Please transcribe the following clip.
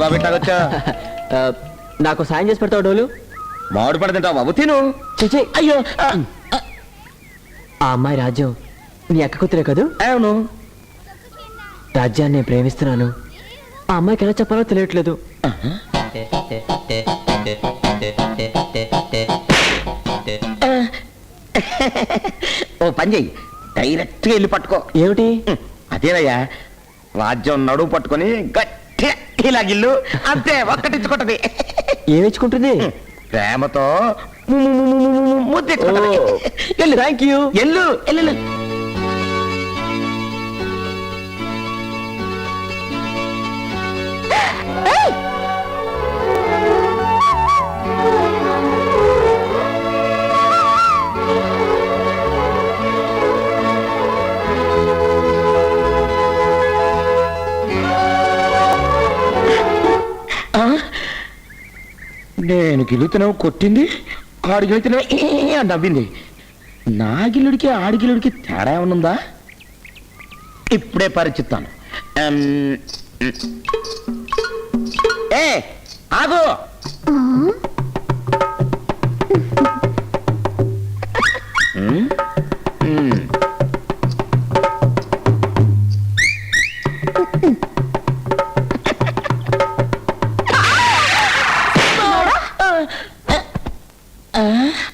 బాబు ఇట్లాగొచ్చా? నాకు సాయం చేసి పెడతావు డోలు? మామిడి పడ తింటావు బాబు, తిను. చచ్చే, అయ్యో ఆ అమ్మాయి రాజ్యం నీ అక్క కూతురే కదూ? అవును. రాజ్యాన్ని నేను ప్రేమిస్తున్నాను. ఆ అమ్మాయికి ఎలా చెప్పాలో తెలియట్లేదు. ఓ పని చెయ్యి, డైరెక్ట్ గా వెళ్ళి పట్టుకో. ఏమిటి? అదేనయ్యా, రాజ్యం నడువు పట్టుకొని గట్టిగా ఇలా గిల్లు, అంతే ఒక్కటించుకుంటది. ఏమిచ్చుకుంటుంది? ప్రేమతో ముద్దెచ్చుకుంటది. ఎల్లు, థ్యాంక్ యూ. ఎల్లు ఎల్లు. నేను గిల్లుతున్నావు కొట్టింది, ఆడు గెలుతున్నావు నవ్వింది. నా గిల్లుడికి ఆడి గిల్లుడికి తేడా ఏమనుందా? ఇప్పుడే పరిచిస్తాను. ఏ ఆగు.